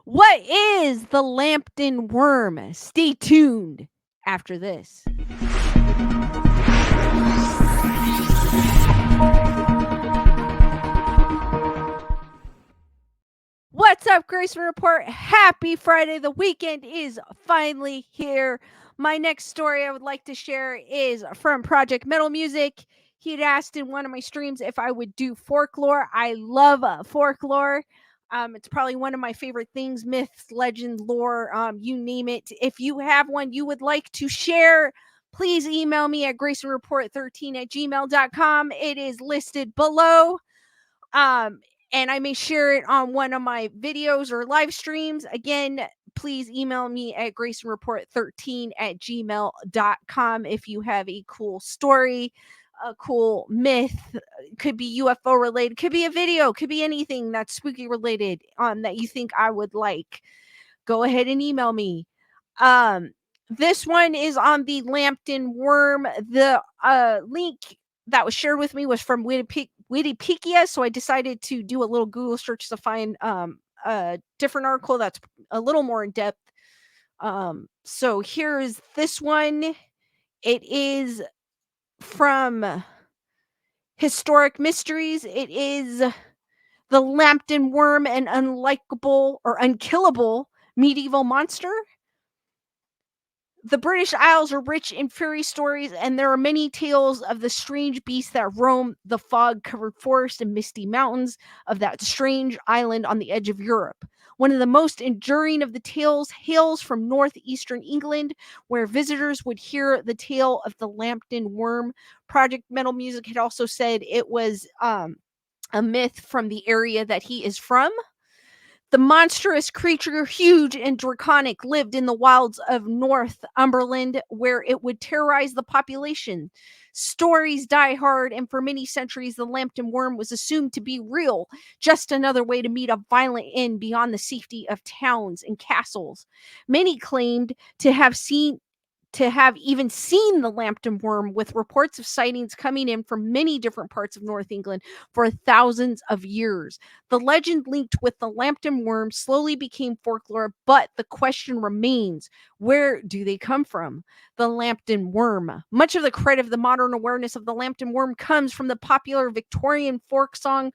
What is the Lambton Worm? Stay tuned after this. What's up, Graysonreport? Happy Friday. The weekend is finally here. My next story I would like to share is from Project Metal Music. He'd asked in one of my streams if I would do folklore. I love folklore. It's probably one of my favorite things, myths, legend, lore, you name it. If you have one you would like to share, please email me at graysonreport13@gmail.com. It is listed below. And I may share it on one of my videos or live streams. Again, please email me at graysonreport13@gmail.com if you have a cool story, a cool myth. Could be UFO related, could be a video, could be anything that's spooky related that you think I would like. Go ahead and email me. This one is on the Lambton Worm. The link that was shared with me was from Wikipedia, so I decided to do a little Google search to find a different article that's a little more in depth. So here's this one. It is from Historic Mysteries. It is the Lambton Worm, an unlikable or unkillable medieval monster. The British Isles are rich in fairy stories, and there are many tales of the strange beasts that roam the fog-covered forests and misty mountains of that strange island on the edge of Europe. One of the most enduring of the tales hails from northeastern England, where visitors would hear the tale of the Lambton Worm. Project Metal Music had also said it was a myth from the area that he is from. The monstrous creature, huge and draconic, lived in the wilds of Northumberland, where it would terrorize the population. Stories die hard, and for many centuries, the Lambton Worm was assumed to be real, just another way to meet a violent end beyond the safety of towns and castles. Many claimed to have even seen the Lambton Worm, with reports of sightings coming in from many different parts of North England for thousands of years. The legend linked with the Lambton Worm slowly became folklore, but the question remains, where do they come from? The Lambton Worm. Much of the credit of the modern awareness of the Lambton Worm comes from the popular Victorian folk song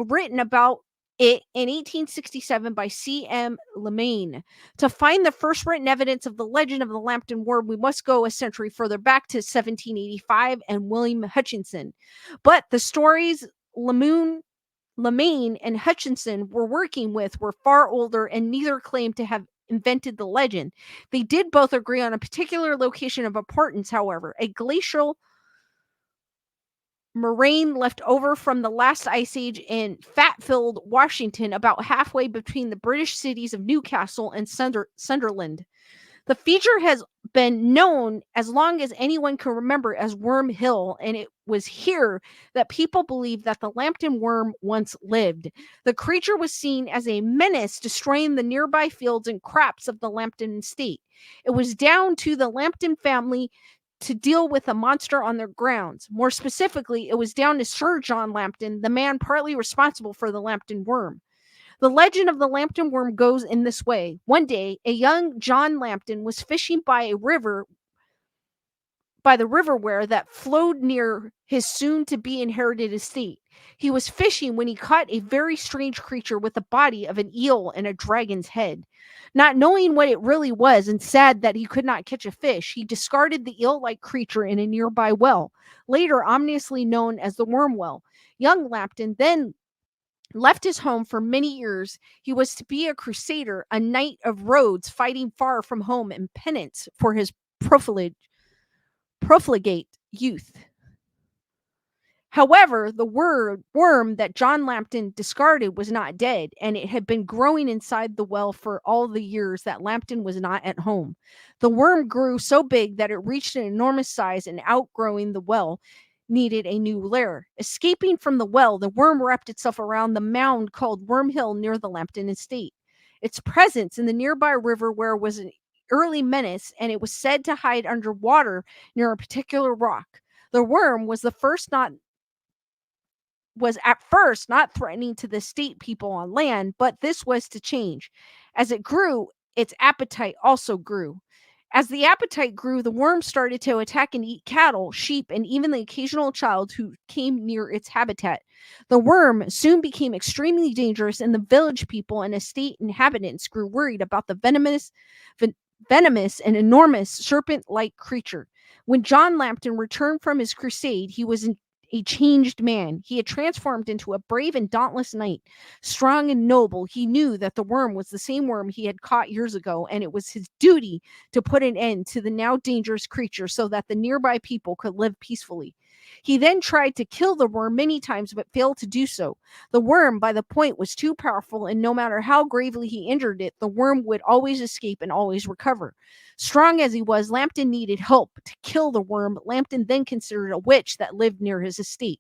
written about it in 1867 by C.M. Lemaine. To find the first written evidence of the legend of the Lambton Worm, we must go a century further back to 1785 and William Hutchinson. But the stories Lemaine and Hutchinson were working with were far older, and neither claimed to have invented the legend. They did both agree on a particular location of importance, however, a glacial moraine left over from the last ice age in Fatfield, Washington, about halfway between the British cities of Newcastle and Sunderland. The feature has been known as long as anyone can remember as Worm Hill, and it was here that people believe that the Lambton Worm once lived. The creature was seen as a menace, destroying the nearby fields and crops of the Lambton estate. It was down to the Lambton family to deal with a monster on their grounds. More specifically, it was down to Sir John Lambton, the man partly responsible for the Lambton Worm. The legend of the Lambton Worm goes in this way. One day, a young John Lambton was fishing by the river where that flowed near his soon-to-be inherited estate. He was fishing when he caught a very strange creature with the body of an eel and a dragon's head. Not knowing what it really was and sad that he could not catch a fish, he discarded the eel-like creature in a nearby well, later ominously known as the Worm Well. Young Lambton then left his home for many years. He was to be a crusader, a knight of Rhodes, fighting far from home in penance for his profligate youth. However, the worm that John Lambton discarded was not dead, and it had been growing inside the well for all the years that Lambton was not at home. The worm grew so big that it reached an enormous size, and outgrowing the well, needed a new lair. Escaping from the well, the worm wrapped itself around the mound called Worm Hill near the Lambton estate. Its presence in the nearby river where was an early menace, and it was said to hide under water near a particular rock. The worm was the first was at first not threatening to the state people on land, but this was to change. As it grew, its appetite also grew. As the appetite grew, the worm started to attack and eat cattle, sheep, and even the occasional child who came near its habitat. The worm soon became extremely dangerous, and the village people and estate inhabitants grew worried about the ven- venomous and enormous serpent-like creature. When John Lambton returned from his crusade, he was a changed man. He had transformed into a brave and dauntless knight, strong and noble. He knew that the worm was the same worm he had caught years ago, and it was his duty to put an end to the now dangerous creature so that the nearby people could live peacefully. He then tried to kill the worm many times but failed to do so. The worm, by the point, was too powerful, and no matter how gravely he injured it, the worm would always escape and always recover. Strong as he was, Lambton needed help to kill the worm. Lambton then considered a witch that lived near his estate.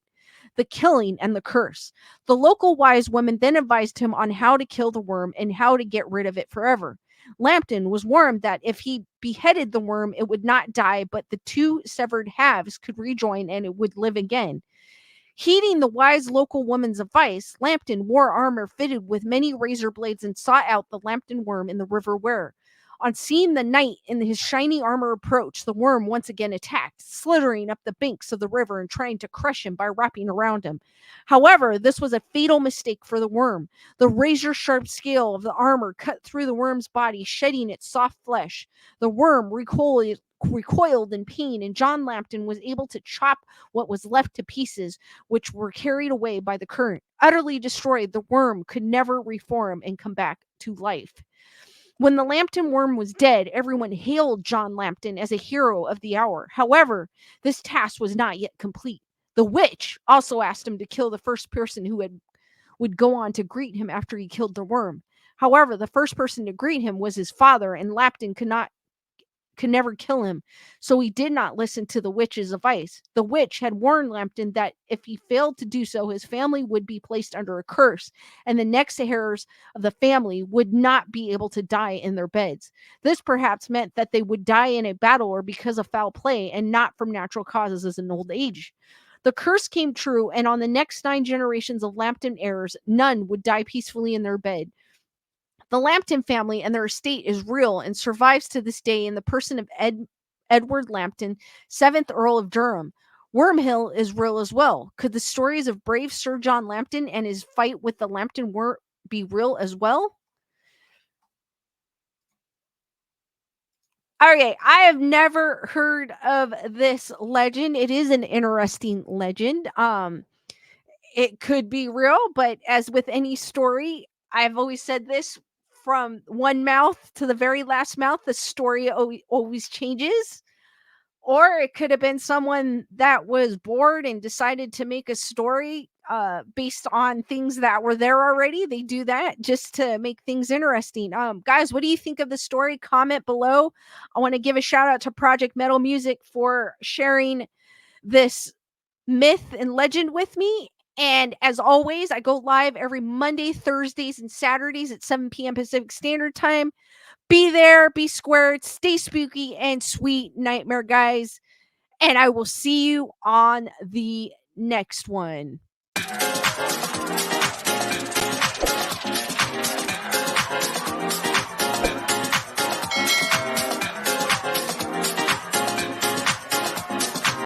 The killing and the curse. The local wise woman then advised him on how to kill the worm and how to get rid of it forever. Lambton was warned that if he beheaded the worm, it would not die, but the two severed halves could rejoin and it would live again. Heeding the wise local woman's advice, Lambton wore armor fitted with many razor blades and sought out the Lambton worm in the River Wear. On seeing the knight in his shiny armor approach, the worm once again attacked, slithering up the banks of the river and trying to crush him by wrapping around him. However, this was a fatal mistake for the worm. The razor-sharp scale of the armor cut through the worm's body, shedding its soft flesh. The worm recoiled in pain, and John Lambton was able to chop what was left to pieces, which were carried away by the current. Utterly destroyed, the worm could never reform and come back to life. When the Lambton worm was dead, everyone hailed John Lambton as a hero of the hour. However, this task was not yet complete. The witch also asked him to kill the first person who would go on to greet him after he killed the worm. However, the first person to greet him was his father, and Lambton could never kill him, so he did not listen to the witch's advice. The witch had warned Lambton that if he failed to do so, his family would be placed under a curse, and the next heirs of the family would not be able to die in their beds. This perhaps meant that they would die in a battle or because of foul play, and not from natural causes as in old age. The curse came true, and on the next 9 generations of Lambton heirs, none would die peacefully in their bed. The Lambton family and their estate is real and survives to this day in the person of Edward Lambton, 7th Earl of Durham. Wormhill is real as well. Could the stories of brave Sir John Lambton and his fight with the Lambton worm be real as well? Okay, I have never heard of this legend. It is an interesting legend. It could be real, but as with any story, I've always said this, from one mouth to the very last mouth, the story always changes. Or it could have been someone that was bored and decided to make a story based on things that were there already. They do that just to make things interesting. Guys, what do you think of the story? Comment below. I want to give a shout out to Project Metal Music for sharing this myth and legend with me. And as always, I go live every Monday, Thursdays, and Saturdays at 7 p.m. Pacific Standard Time. Be there, be squared, stay spooky and sweet nightmare, guys. And I will see you on the next one.